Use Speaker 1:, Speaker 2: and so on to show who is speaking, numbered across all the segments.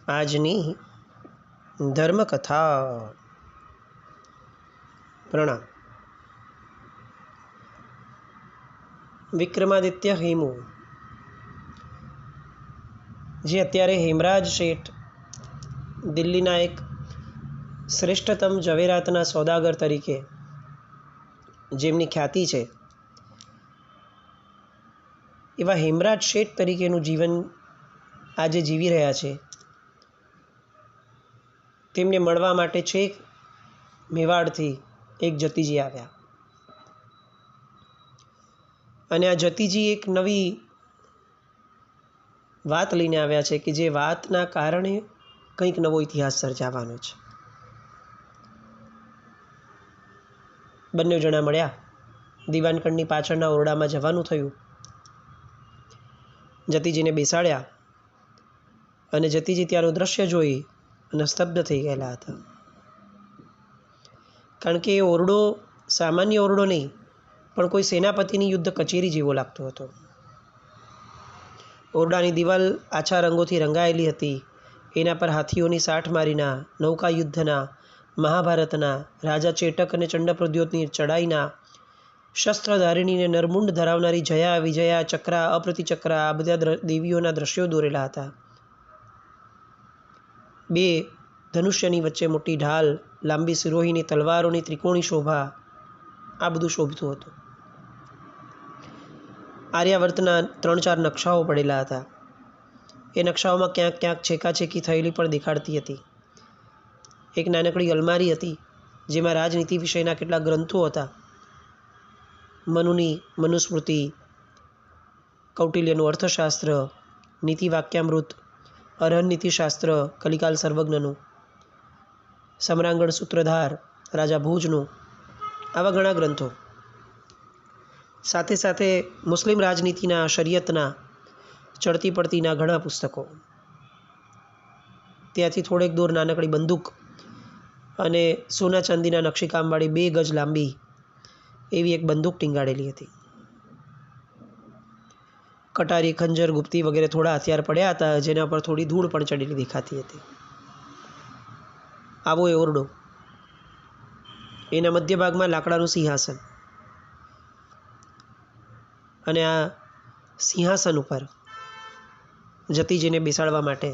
Speaker 1: આજની ધર્મકથા. પ્રણામ. વિક્રમાદિત્ય હેમુ, જે અત્યારે હેમરાજ શેઠ દિલ્હીના એક શ્રેષ્ઠતમ ઝવેરાતના સોદાગર તરીકે જેમની ખ્યાતિ છે, એવા હેમરાજ શેઠ તરીકેનું જીવન આજે જીવી રહ્યા છે. તેમને મળવા માટે છેક મેવાડથી એક જતીજી આવ્યા અને આ જતીજી એક નવી વાત લઈને આવ્યા છે કે જે વાતના કારણે કંઈક નવો ઇતિહાસ સર્જાવાનો છે. બંને જણા મળ્યા. દીવાનખંડની પાછળના ઓરડામાં જવાનું થયું. જતીજીને બેસાડ્યા અને જતીજી ત્યાંનું દ્રશ્ય જોઈ અને સ્તબ્ધ થઈ ગયેલા હતા. કારણ કે એ ઓરડો સામાન્ય ઓરડો નહીં, પણ કોઈ સેનાપતિની યુદ્ધ કચેરી જેવો લાગતો હતો. ઓરડાની દિવાલ આછા રંગોથી રંગાયેલી હતી. એના પર હાથીઓની સાઠમારીના, નૌકા યુદ્ધના, મહાભારતના, રાજા ચેટક અને ચંડપ્રદ્યોતની ચડાઈના, શસ્ત્રધારિણીને નરમુંડ ધરાવનારી જયા, વિજયા, ચક્રા, અપ્રતિચક્રા આ બધા દેવીઓના દ્રશ્યો દોરેલા હતા. બે ધનુષ્યની વચ્ચે મોટી ઢાલ, લાંબી સિરોહીની તલવારોની ત્રિકોણી શોભા, આ બધું શોભતું હતું. આર્યાવર્તના 3-4 નકશાઓ પડેલા હતા. એ નકશાઓમાં ક્યાંક ક્યાંક છેકાછેકી થયેલી પણ દેખાડતી હતી. એક નાનકડી અલમારી હતી જેમાં રાજનીતિ વિષયના કેટલાક ગ્રંથો હતા. મનુની મનુસ્મૃતિ, કૌટિલ્યનું અર્થશાસ્ત્ર, નીતિ વાક્યામૃત, અરહન નીતિશાસ્ત્ર કલિકાલ સર્વજ્ઞનું, સમ્રાંગણ સૂત્રધાર રાજા ભુજનું, આવા ઘણા ગ્રંથો. સાથે સાથે મુસ્લિમ રાજનીતિના, શરિયતના, ચડતી પડતીના ઘણા પુસ્તકો. ત્યાંથી થોડેક દૂર નાનકડી બંદૂક અને સોના ચાંદીના નકશીકામવાળી 2 ગજ લાંબી એવી એક બંદૂક ટીંગાડેલી હતી. કટારી, ખંજર, ગુપ્તી વગેરે થોડા હથિયાર પડ્યા હતા, જેના પર થોડી ધૂળ પણ ચડેલી દેખાતી હતી. આવો એ ઓરડો. એના મધ્ય ભાગમાં લાકડાનું સિંહાસન અને આ સિંહાસન ઉપર જતીજીને બેસાડવા માટે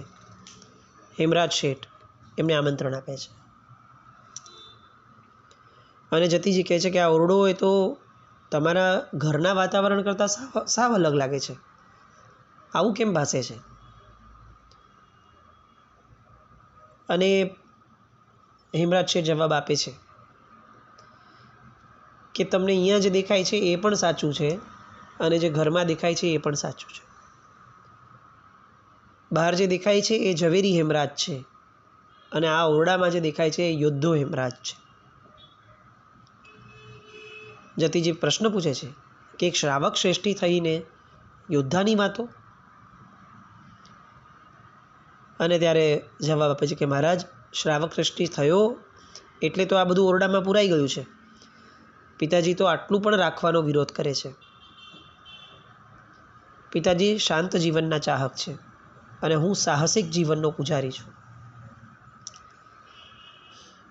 Speaker 1: હેમરાજ શેઠ એમને આમંત્રણ આપે છે. અને જતીજી કહે છે કે આ ઓરડો એ તો તમારા ઘરના વાતાવરણ કરતાં સાવ અલગ લાગે છે. આવું કેમ ભાસે છે? અને હેમરાજ શેઠ જવાબ આપે છે કે તમને અહીંયા જે દેખાય છે એ પણ સાચું છે અને જે ઘરમાં દેખાય છે એ પણ સાચું છે. બહાર જે દેખાય છે એ ઝવેરી હેમરાજ છે અને આ ઓરડામાં જે દેખાય છે એ યોદ્ધો હેમરાજ છે. જતીજી પ્રશ્ન પૂછે છે કે એક શ્રાવક શ્રેષ્ઠી થઈને યોદ્ધાની વાતો? અને ત્યારે જવાબ આપે છે કે મહારાજ, શ્રાવક શ્રેષ્ઠી થયો એટલે તો આ બધું ઓરડામાં પુરાઈ ગયું છે. પિતાજી તો આટલું પણ રાખવાનો વિરોધ કરે છે. પિતાજી શાંત જીવનના ચાહક છે અને હું સાહસિક જીવનનો પૂજારી છું.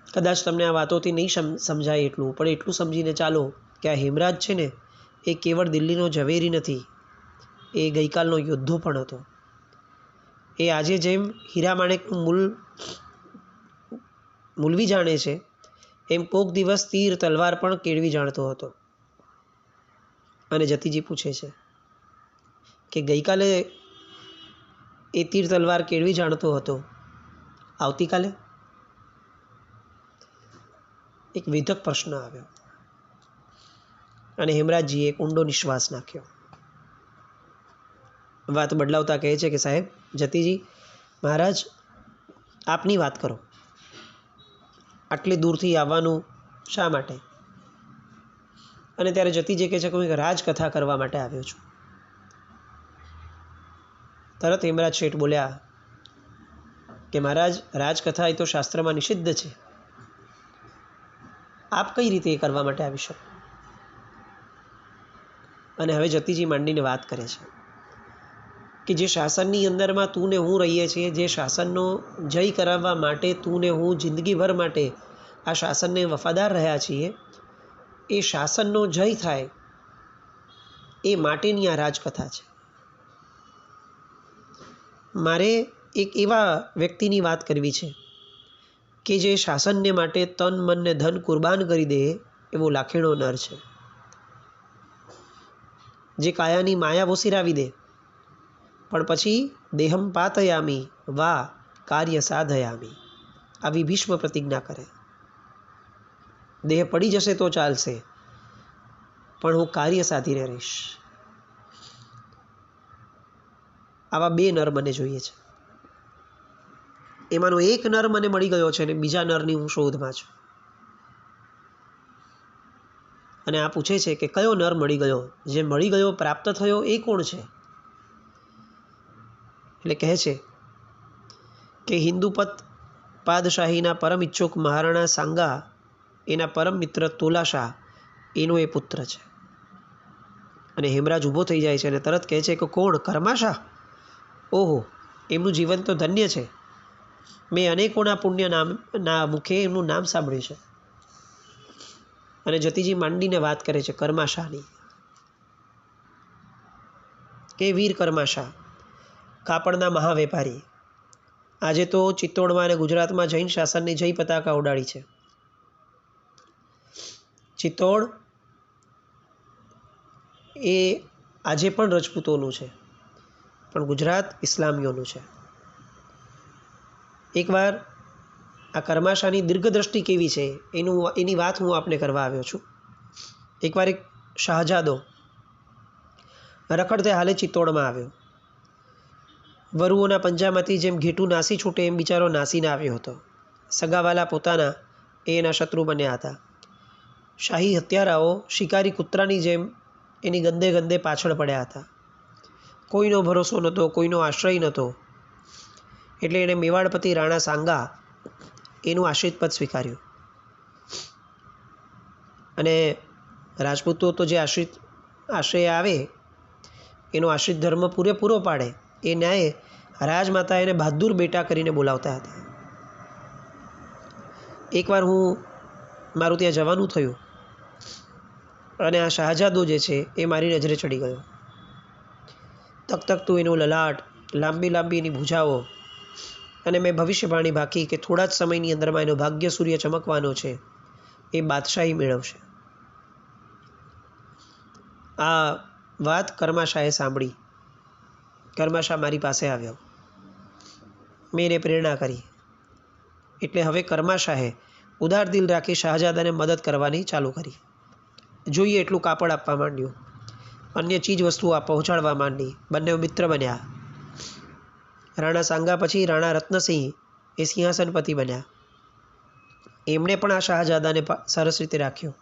Speaker 1: કદાચ તમને આ વાતોથી નહીં સમજાય એટલું, પણ એટલું સમજીને ચાલો કે આ હેમરાજ છે ને એ કેવળ દિલ્હીનો ઝવેરી નથી, એ ગઈકાલનો યોદ્ધો પણ હતો. એ આજે જેમ હીરામાણેકનું મૂલવી જાણે છે એમ કોક દિવસ તીર તલવાર પણ કેળવી જાણતો હતો. અને જતીજી પૂછે છે કે ગઈકાલે એ તીર તલવાર કેળવી જાણતો હતો, આવતીકાલે? એક વેધક પ્રશ્ન આવ્યો અને હેમરાજજીએ એક ઊંડો નિશ્વાસ નાખ્યો. વાત બદલાવતા કહે છે કે સાહેબ, જતીજી, મહારાજ આપની વાત કરો. આટલી દૂરથી આવવાનું શા માટે? અને ત્યારે જતીજી કહે છે કે હું એક રાજકથા કરવા માટે આવ્યો છું. તરત હેમરાજ શેઠ બોલ્યા કે મહારાજ, રાજકથા એ તો શાસ્ત્રમાં નિષિદ્ધ છે. આપ કઈ રીતે એ કરવા માટે આવી શકો? અને હવે જતીજી માંડીને વાત કરે છે કે જે શાસનની અંદરમાં તું ને હું રહીએ છીએ, જે શાસનનો જય કરાવવા માટે તું ને હું જિંદગીભર માટે આ શાસનને વફાદાર રહ્યા છીએ, એ શાસનનો જય થાય એ માટેની આ રાજકથા છે. મારે એક એવા વ્યક્તિની વાત કરવી છે કે જે શાસનને માટે તન મન ને ધન કુરબાન કરી દે એવો લાખેણો નર છે, જે કાયાની માયા વોસીરાવી દે પણ પછી દેહમ પાતયામી વા કાર્ય સાધયામી આવી ભીષ્મ પ્રતિજ્ઞા કરે. દેહ પડી જશે તો ચાલશે પણ હું કાર્ય સાધીને રહીશ. આવા બે નર મને જોઈએ છે. એમાંનો એક નર મને મળી ગયો છે અને બીજા નરની હું શોધમાં છું. અને આ પૂછે છે કે કયો નર મળી ગયો? જે મળી ગયો, પ્રાપ્ત થયો, એ કોણ છે? એટલે કહે છે કે હિન્દુપત પાદશાહીના પરમ ઈચ્છુક મહારાણા સાંગા એના પરમ મિત્ર તોલાશા એનો એ પુત્ર છે. અને હેમરાજ ઊભો થઈ જાય છે અને તરત કહે છે કે કોણ? કર્માશા? ઓહો, એમનું જીવન તો ધન્ય છે. મેં અનેકોના પુણ્ય નામના મુખે એમનું નામ સાંભળ્યું છે. અને જતીજી માંડીને વાત કરે છે કર્માશાની કે વીર કર્માશા, કાપડના મહાવેપારી, આજે તો ચિત્તોડમાં અને ગુજરાતમાં જૈન શાસનની જય પતાકા ઉડાડી છે. ચિત્તોડ એ આજે પણ રજપૂતોનું છે, પણ ગુજરાત ઇસ્લામીઓનું છે. એકવાર આ કર્માશાની દીર્ઘદ્રષ્ટિ કેવી છે એની વાત હું આપને કરવા આવ્યો છું. એકવાર એક શાહજાદો રખડતે હાલે ચિત્તોડમાં આવ્યો. વરુઓના પંજામાંથી જેમ ઘેટું નાસી છૂટે એમ બિચારો નાસીને આવ્યો હતો. સગાવાલા પોતાના એના શત્રુ બન્યા હતા. શાહી હત્યારાઓ શિકારી કૂતરાની જેમ એની ગંદે ગંદે પાછળ પડ્યા હતા. કોઈનો ભરોસો નહોતો, કોઈનો આશ્રય નહોતો. એટલે એણે મેવાડપતિ રાણા સાંગા એનું આશ્રિત પદ સ્વીકાર્યું. અને રાજપૂતો તો જે આશ્રય આવે એનો આશ્રિત ધર્મ પૂરેપૂરો પાડે એ ન્યાયે રાજમાતા એને બહાદુર બેટા કરીને બોલાવતા હતા. એકવાર મારું ત્યાં જવાનું થયું અને આ શાહજાદો જે છે એ મારી નજરે ચડી ગયો. તકતકતું એનું લલાટ, લાંબી લાંબી એની ભૂજાઓ, અને મેં ભવિષ્યવાણી બાકી કે થોડા જ સમયની અંદરમાં એનો ભાગ્ય સૂર્ય ચમકવાનો છે, એ બાદશાહી મેળવશે. આ વાત કર્માશાહે સાંભળી. કર્માશાહ મારી પાસે આવ્યો. મેં એને પ્રેરણા કરી. એટલે હવે કર્માશાહે ઉદાર દિલ રાખી શાહજાદાને મદદ કરવાની ચાલુ કરી. જોઈએ એટલું કાપડ આપવા માંડ્યું, અન્ય ચીજ વસ્તુઓ પહોંચાડવા માંડી. બંને મિત્ર બન્યા. રાણા સાંગા પછી રાણા રત્નસિંહ એ સિંહાસનપતિ બન્યા. એમણે પણ આ શાહજાદાને સરસ રીતે રાખ્યો.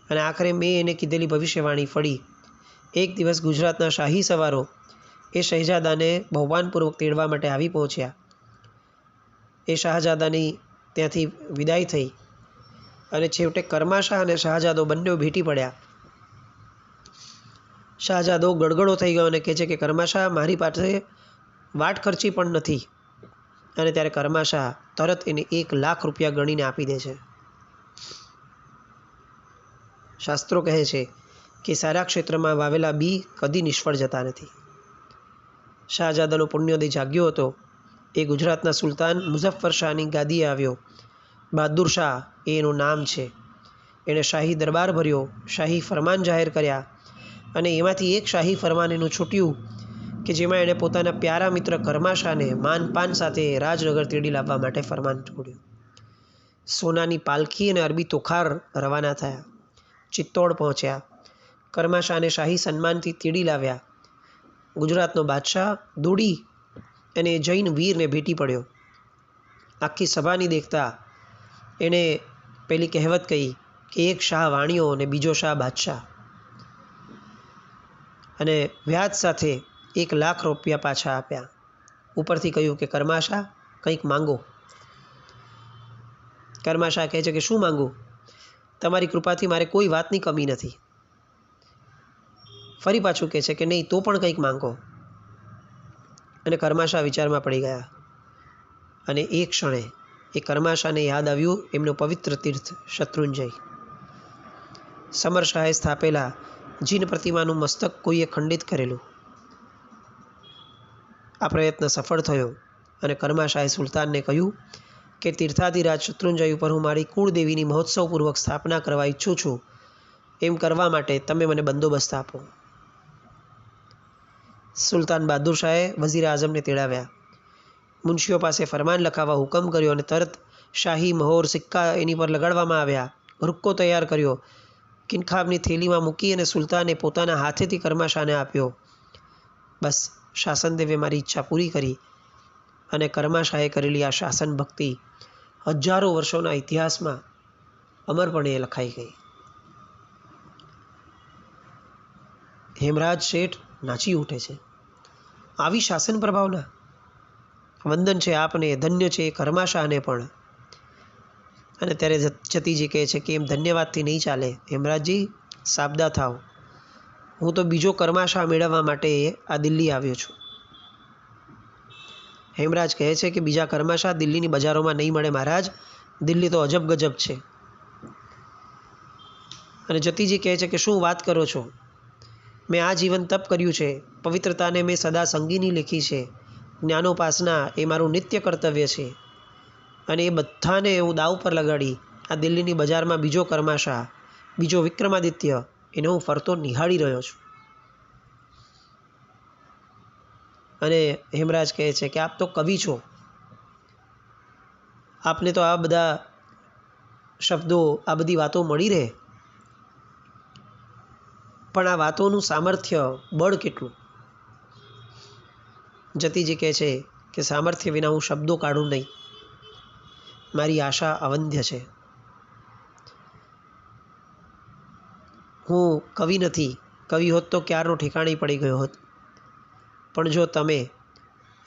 Speaker 1: અને આખરે મેં એને કીધેલી ભવિષ્યવાણી ફળી. એક દિવસ ગુજરાતના શાહી સવારો એ શહેજાદાને બહુમાનપૂર્વક તેડવા માટે આવી પહોંચ્યા. એ શાહજાદાની ત્યાંથી વિદાય થઈ અને છેવટે કર્માશાહ અને શાહજાદો બંને ભેટી પડ્યા. શાહજાદો ગળગળો થઈ ગયો અને કહે છે કે કર્માશાહ, મારી પાસે વાટ ખર્ચી પણ નથી. અને ત્યારે કર્માશાહ તરત એને 1,00,000 રૂપિયા ગણીને આપી દે છે. શાસ્ત્રો કહે છે કે સારા ક્ષેત્રમાં વાવેલા બી કદી નિષ્ફળ જતા નથી. શાહજાદાનો પુણ્યોદય જાગ્યો હતો. એ ગુજરાતના સુલતાન મુઝફ્ફર શાહની ગાદીએ આવ્યો. બહાદુર શાહ એ એનું નામ છે. એણે શાહી દરબાર ભર્યો, શાહી ફરમાન જાહેર કર્યા, અને એમાંથી એક શાહી ફરમાન એનું છૂટ્યું કે જેમાં એણે પોતાના પ્યારા મિત્ર કર્માશાહને માનપાન સાથે રાજનગર તેડી લાવવા માટે ફરમાન છોડ્યું. સોનાની પાલખી અને અરબી તોખાર રવાના થયા. ચિત્તોડ પહોંચ્યા. કર્માશાહને શાહી સન્માનથી તેડી લાવ્યા. ગુજરાતનો બાદશાહ દોડી અને જૈન વીરને ભેટી પડ્યો. આખી સભાની દેખતા એણે પેલી કહેવત કહી કે એક શાહ વાણિયો અને બીજો શાહ બાદશાહ, અને વ્યાજ સાથે 1,00,000 રૂપિયા પાછા આપ્યા. ઉપરથી કહ્યું કે કર્માશાહ, કંઈક માંગો. કર્માશાહ કહે છે કે શું માંગું? તમારી કૃપાથી મારે કોઈ વાતની કમી નથી. ફરી પાછું કહે છે કે નહીં, તો પણ કંઈક માંગો. અને કર્માશા વિચારમાં પડી ગયા. અને એ ક્ષણે એ કર્માશાને યાદ આવ્યું એમનું પવિત્ર તીર્થ શત્રુંજય. સમરશાહે સ્થાપેલા જીન પ્રતિમાનું મસ્તક કોઈએ ખંડિત કરેલું. આ પ્રયત્ન સફળ થયો અને કર્માશાહે સુલતાનને કહ્યું કે તીર્થાધિરાજ શત્રુંજય ઉપર હું મારી કુળદેવીની મહોત્સવપૂર્વક સ્થાપના કરવા ઈચ્છું છું. એમ કરવા માટે તમે મને બંદોબસ્ત આપો. સુલતાન બહાદુર શાહે વઝીર આઝમને તેડાવ્યા. મુનશીઓ પાસે ફરમાન લખાવવા હુકમ કર્યો અને તરત શાહી મહોર સિક્કા એની પર લગાડવામાં આવ્યા. હુક્કો તૈયાર કર્યો. કિનખાબની થેલીમાં મૂકી અને સુલતાને પોતાના હાથેથી કર્માશાહને આપ્યો. બસ શાસનદેવે મારી ઈચ્છા પૂરી કરી અને કર્માશાહે કરેલી આ શાસન ભક્તિ હજારો વર્ષોના ઇતિહાસમાં અમરપણે લખાઈ ગઈ. હેમરાજ શેઠ નાચી ઉઠે છે. આવી શાસન પ્રભાવના. વંદન છે આપને, ધન્ય છે કર્માશાહને પણ. અને ત્યારે જતીજી કહે છે કે એમ ધન્યવાદથી નહીં ચાલે. હેમરાજજી સાબદા થાવ. હું તો બીજો કર્માશાહ મેળવવા માટે આ દિલ્હી આવ્યો છું. હેમરાજ કહે છે કે બીજા કર્માશાહ દિલ્હીની બજારોમાં નહીં મળે મહારાજ. દિલ્હી તો અજબ ગજબ છે. અને જતીજી કહે છે કે શું વાત કરો છો? મેં આ જીવન તપ કર્યું છે. પવિત્રતાને મેં સદા સંગીની લેખી છે. જ્ઞાનોપાસના એ મારું નિત્ય કર્તવ્ય છે. અને એ બધાને હું દાવ પર લગાડી આ દિલ્હીની બજારમાં બીજો કર્માશાહ, બીજો વિક્રમાદિત્ય એને હું ફરતો નિહાળી રહ્યો છું. અને હેમરાજ કહે છે કે આપ તો કવિ છો. આપને તો આ બધા શબ્દો, આ બધી વાતો મળી રહે. પણ આ વાતોનું સામર્થ્ય, બળ કેટલું? જતીજી કહે છે કે સામર્થ્ય વિના હું શબ્દો કાઢું નહીં. મારી આશા અવંધ્ય છે. હું કવિ નથી. કવિ હોત તો ક્યારનો ઠેકાણે પડી ગયો હોત. પણ જો તમે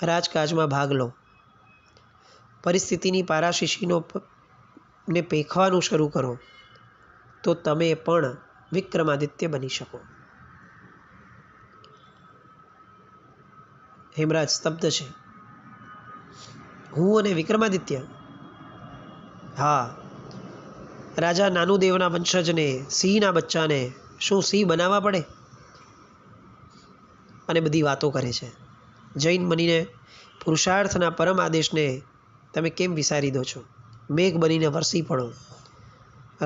Speaker 1: રાજકાજમાં ભાગ લો, પરિસ્થિતિની પારાશીશીનો ને પેખવાનું શરૂ કરો, તો તમે પણ વિક્રમાદિત્ય બની શકો. હેમરાજ સ્તબ્ધ છે. હું અને વિક્રમાદિત્ય? હા. રાજા નાનુદેવના વંશજને, સિંહના બચ્ચાને શું સિંહ બનાવવા પડે? અને બધી વાતો કરે છે. જૈન બનીને પુરુષાર્થના પરમ આદેશને તમે કેમ વિસારી દો છો? મેઘ બનીને વરસી પડો.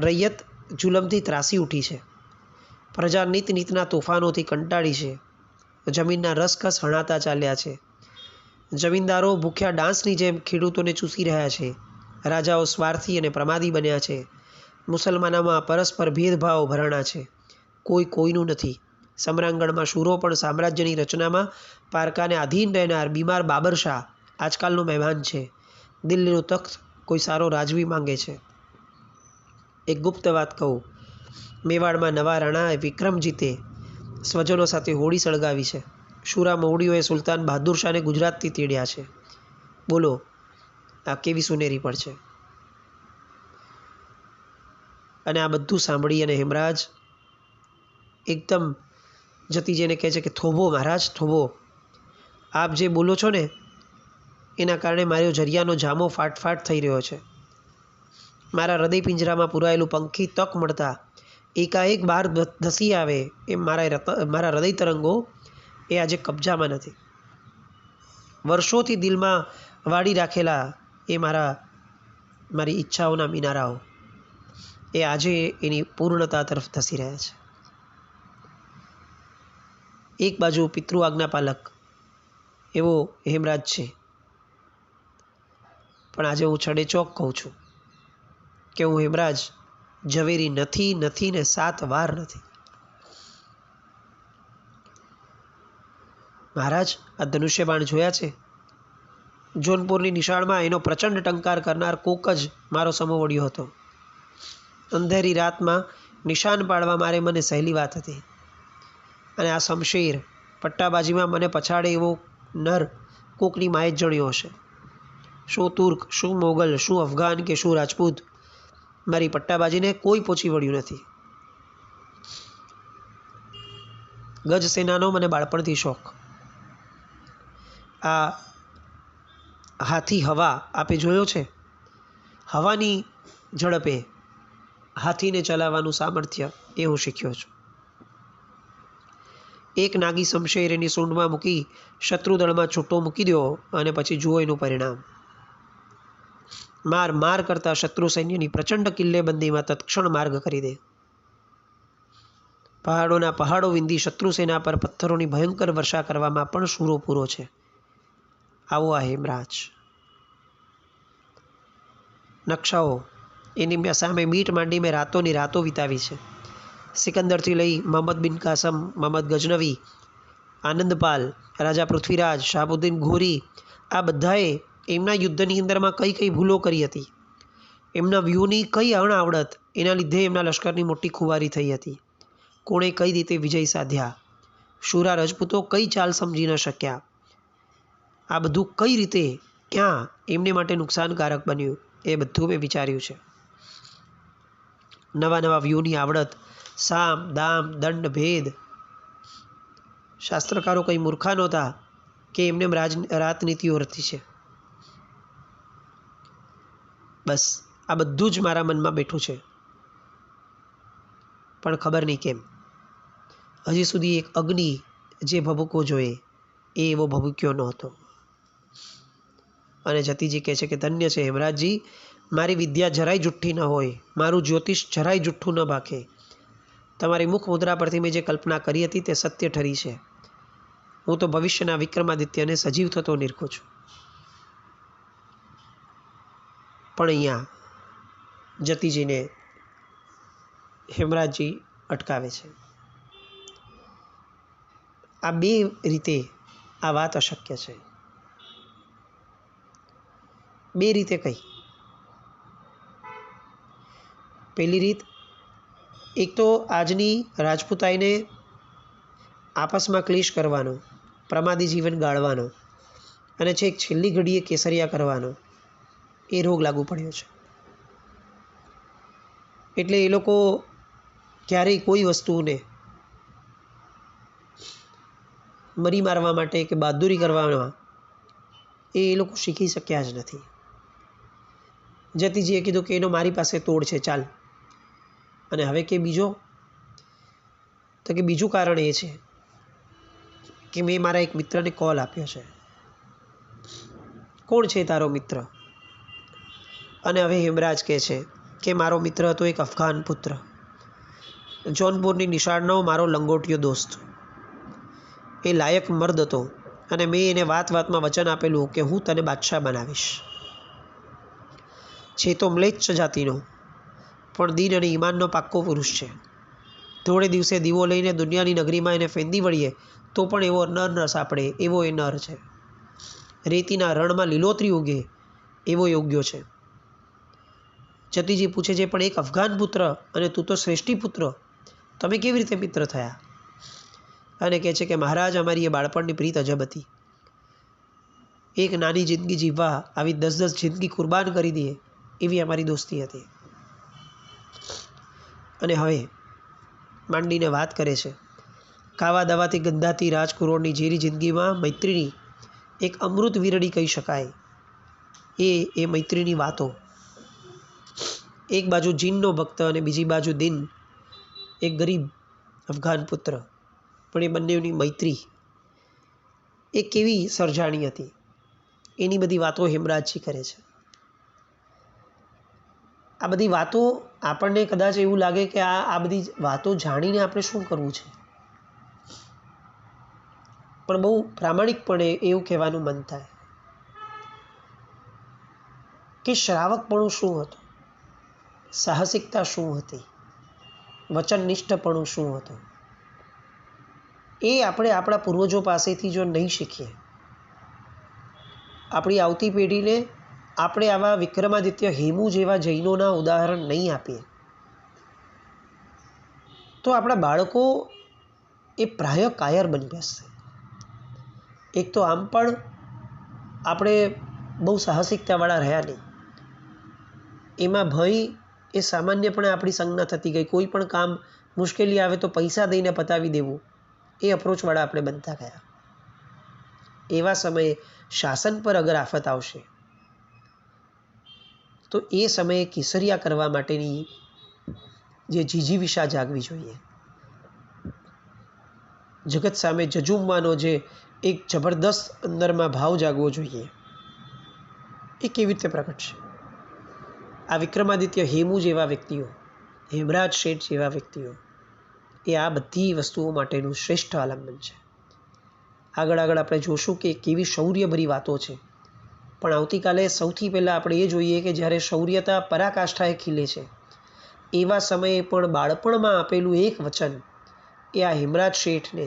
Speaker 1: રૈયત જુલમથી ત્રાસી ઉઠી છે. પ્રજા નીતના તોફાનોથી કંટાળી છે. જમીનના રસકસ હણાતા ચાલ્યા છે. જમીનદારો ભૂખ્યા ડાંસની જેમ ખેડૂતોને ચૂસી રહ્યા છે. રાજાઓ સ્વાર્થી અને પ્રમાદી બન્યા છે. મુસલમાનોમાં પરસ્પર ભેદભાવ ભરાણા છે. કોઈ કોઈનું નથી. સમ્રાંગણમાં શૂરો પણ સામ્રાજ્યની રચનામાં પારકાને આધીન રહેનાર બીમાર બાબરશાહ આજકાલનો મહેમાન છે. દિલ્હીનું તખ્ત કોઈ સારો રાજવી માંગે છે. એક ગુપ્ત વાત કહું. મેવાડમાં નવા રાણા વિક્રમજીતે સ્વજનો સાથે હોળી સળગાવી છે. શુરા મહુડીઓએ સુલતાન બહાદુર શાહને ગુજરાતથી તેડ્યા છે. બોલો આ કેવી સુનેરી પડ છે? અને આ બધું સાંભળી અને હેમરાજ એકદમ જતીજીને કહે છે કે થોભો મહારાજ, થોભો. આપ જે બોલો છો ને એના કારણે મારો જરિયાનો જામો ફાટફાટ થઈ રહ્યો છે. મારા હૃદય પિંજરામાં પુરાયેલું પંખી તક મળતા એકાએક બહાર ધસી આવે એમ મારા હૃદય તરંગો એ આજે કબજામાં નથી. વર્ષોથી દિલમાં વાળી રાખેલા એ મારી ઈચ્છાઓના મિનારાઓ એ આજે એની પૂર્ણતા તરફ ધસી રહ્યા છે. એક બાજુ પિતૃ આજ્ઞાપાલક એવો હેમરાજ છે, પણ આજે હું છડેચોક કહું છું કે હું હેમરાજ ઝવેરી નથી ને 7 વાર નથી. મહારાજ આ ધનુષ્યબાણ જોયા છે? જોનપુરની નિશાળમાં એનો પ્રચંડ ટંકાર કરનાર કોક જ મારો સમો વળ્યો હતો. અંધેરી રાતમાં નિશાન પાડવા મારે મને સહેલી વાત હતી. અને આ શમશેર પટ્ટાબાજીમાં મને પછાડે એવો નર કોકની માએ જ જણ્યો હશે. શું તુર્ક, શું મોગલ, શું અફઘાન કે શું રાજપૂત, મારી પટ્ટાબાજીને કોઈ પહોંચી વળ્યું નથી. ગજ સેનાનો મને બાળપણથી શોખ. આ હાથી હવા આપે જોયો છે? હવાની ઝડપે હાથીને ચલાવવાનું સામર્થ્ય એ હું શીખ્યો છું. એક નાગી શમશેર એની સૂંઢમાં મૂકી શત્રુદળમાં છૂટો મૂકી દો અને પછી જુઓ એનું પરિણામ. માર માર કરતા શત્રુ સૈન્યની પ્રચંડ કિલ્લેબંધીમાં તત્ક્ષણ માર્ગ કરી દે. પહાડોના પહાડો વિંધી શત્રુ સેના પર પથ્થરોની ભયંકર વર્ષા કરવામાં પણ શૂરો પૂરો છે. આવો આ હેમરાજ. નકશાઓ એની સામે મીટ માંડી મેં રાતોની રાતો વિતાવી છે. સિકંદરથી લઈ મોહમ્મદ બિન કાસમ, મોહમ્મદ ગજનવી, આનંદપાલ, રાજા પૃથ્વીરાજ, શાહબુદ્દીન ઘોરી, આ બધાએ એમના યુદ્ધની અંદરમાં કઈ કઈ ભૂલો કરી હતી, એમના વ્યૂહની કઈ અણઆવડત, એના લીધે એમના લશ્કરની મોટી ખુવારી થઈ હતી, કોણે કઈ રીતે વિજય સાધ્યા, શુરા રજપૂતો કઈ ચાલ સમજી ન શક્યા, આ બધું કઈ રીતે ક્યાં એમને માટે નુકસાનકારક બન્યું, એ બધું મેં વિચાર્યું છે. નવા નવા વ્યૂહની આવડત, સામ દામ દંડ ભેદ. શાસ્ત્રકારો કંઈ મૂર્ખા નહોતા કે એમને રાજનીતિઓ રચી છે. બસ આ બધું જ મારા મનમાં બેઠું છે, પણ ખબર નહીં કેમ હજી સુધી એક અગ્નિ જે ભભૂકો જોઈએ એ એવો ભભૂક્યો નહોતો. અને જતીજી કહે છે કે ધન્ય છે હેમરાજજી, મારી વિદ્યા જરાય જુઠ્ઠી ન હોય, મારું જ્યોતિષ જરાય જુઠ્ઠું ન ભાખે. તમારી મુખ મુદ્રા પરથી મેં જે કલ્પના કરી હતી તે સત્ય ઠરી છે. હું તો ભવિષ્યના વિક્રમાદિત્યને સજીવ થતો નિરખું છું. પણ અહીંયા જતીજીને હેમરાજજી અટકાવે છે. આ બે રીતે આ વાત અશક્ય છે. બે રીતે કઈ? પહેલી રીત, એક તો આજની રાજપૂતાઈને આપસમાં ક્લેશ કરવાનો, પ્રમાદી જીવન ગાળવાનો અને છેક છેલ્લી ઘડીએ કેસરિયા કરવાનો એ રોગ લાગુ પડ્યો છે. એટલે એ લોકો ક્યારેય કોઈ વસ્તુને મરી મારવા માટે કે બહાદુરી કરવામાં એ લોકો શીખી શક્યા જ નથી. જતીજીએ કીધું કે એનો મારી પાસે તોડ છે, ચાલ. અને હવે કે બીજો, તો કે બીજું કારણ એ છે કે મેં મારા એક મિત્રને કોલ આપ્યો છે. કોણ છે તારો મિત્ર? અને હવે હેમરાજ કહે છે કે મારો મિત્ર હતો એક અફઘાન પુત્ર, જોનપુરની નિશાળનો મારો લંગોટિયો દોસ્ત. એ લાયક મર્દ હતો અને મેં એને વાત વાતમાં વચન આપેલું કે હું તને બાદશાહ બનાવીશ. છે તો મ્લેચ્છ જાતિનો, પણ દીન અને ઈમાનનો પાક્કો પુરુષ છે. થોડે દિવસે દીવો લઈને દુનિયાની નગરીમાં એને ફેંદી વળીએ તો પણ એવો નર ન સાંપડે એવો એ નર છે. રેતીના રણમાં લીલોતરી ઉગે એવો યોગ્ય છે. જતીજી પૂછે છે પણ એક અફઘાન પુત્ર અને તું તો શ્રેષ્ઠી પુત્ર, તમે કેવી રીતે મિત્ર થયા? અને કહે છે કે મહારાજ, અમારી એ બાળપણની પ્રીત અજબ હતી. એક નાની જિંદગી જીવવા આવી 10-10 જિંદગી કુરબાન કરી દઈએ એવી અમારી દોસ્તી હતી. અને હવે માંડીને વાત કરે છે, ખાવા દવાથી ગંધાતી રાજકુરોડની ઝેરી જિંદગીમાં મૈત્રીની એક અમૃત વીરડી કહી શકાય એ મૈત્રીની વાતો. એક બાજુ જીનનો ભક્ત અને બીજી બાજુ દિન, એક ગરીબ અફઘાન પુત્ર, પણ એ બંનેની મૈત્રી એ કેવી સર્જાણી હતી એની બધી વાતો હેમરાજજી કરે છે. આ બધી વાતો આપણને કદાચ એવું લાગે કે આ બધી વાતો જાણીને આપણે શું કરવું છે, પણ બહુ પ્રામાણિકપણે એવું કહેવાનું મન થાય કે શ્રાવકપણું શું હતું, સાહસિકતા શું હતી, વચનનિષ્ઠપણું શું હતું, એ આપણે આપણા પૂર્વજો પાસેથી જો નહીં શીખીએ, આપણી આવતી પેઢીને આપણે આવા વિક્રમાદિત્ય હેમુ જેવા જૈનોના ઉદાહરણ નહીં આપીએ તો આપણા બાળકો એ પ્રાય કાયર બની બેસશે. એક તો આમ પણ આપણે બહુ સાહસિકતાવાળા રહ્યા નહીં, એમાં ભય એ સામાન્યપણે આપણી સંજ્ઞા થતી ગઈ. કોઈ પણ કામ મુશ્કેલી આવે તો પૈસા દઈને પતાવી દેવું એ અપ્રોચવાળા આપણે બનતા ગયા. એવા સમયે શાસન પર અગર આફત આવશે તો એ સમયે કેસરિયા કરવા માટેની જે જીજીવિષા જાગવી જોઈએ, જગત સામે જજુમવાનો જે એક જબરદસ્ત અંદરમાં ભાવ જાગવો જોઈએ, એ કેવી રીતે પ્રગટ છે? આ વિક્રમાદિત્ય હેમુ જેવા વ્યક્તિઓ, હેમરાજ શેઠ જેવા વ્યક્તિઓ, એ આ બધી વસ્તુઓ માટેનું શ્રેષ્ઠ આલંબન છે. આગળ આપણે જોશું કે કેવી શૌર્યભરી વાતો છે, પણ આવતીકાલે સૌથી પહેલાં આપણે એ જોઈએ કે જ્યારે શૌર્યતા પરાકાષ્ઠાએ ખીલે છે એવા સમયે પણ બાળપણમાં આપેલું એક વચન એ આ હેમરાજ શેઠને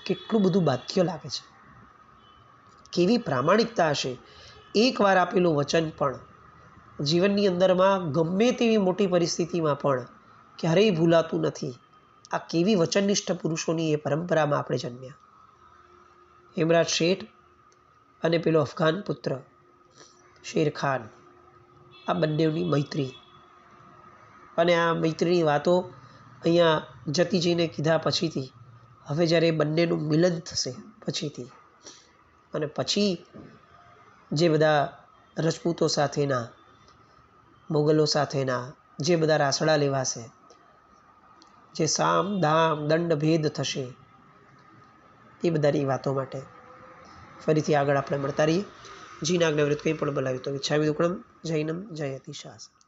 Speaker 1: કેટલું બધું બાધ્ય લાગે છે. કેવી પ્રામાણિકતા હશે! એકવાર આપેલું વચન પણ જીવનની અંદરમાં ગમે તેવી મોટી પરિસ્થિતિમાં પણ ક્યારેય ભૂલાતું નથી. આ કેવી વચનનિષ્ઠ પુરુષોની એ પરંપરામાં આપણે જન્મ્યા. હેમરાજ શેઠ અને પેલો અફઘાન પુત્ર શેરખાન, આ બંનેની મૈત્રી, અને આ મૈત્રીની વાતો અહીંયા જતીજીને કીધા પછીથી, હવે જ્યારે બંનેનું મિલન થશે પછીથી, અને પછી જે બધા રજપૂતો સાથેના, મોગલો સાથેના જે બધા રાસડા લેવાશે, જે સામ દામ દંડ ભેદ થશે, એ બધાની વાતો માટે ફરીથી આગળ આપણે મળતા રહીએ. જીના આજ્ઞાવૃત્ત કંઈ પણ બોલાવ્યું તો વિચ્છામી દુક્કડમ જૈનમ જયતિ શાસન.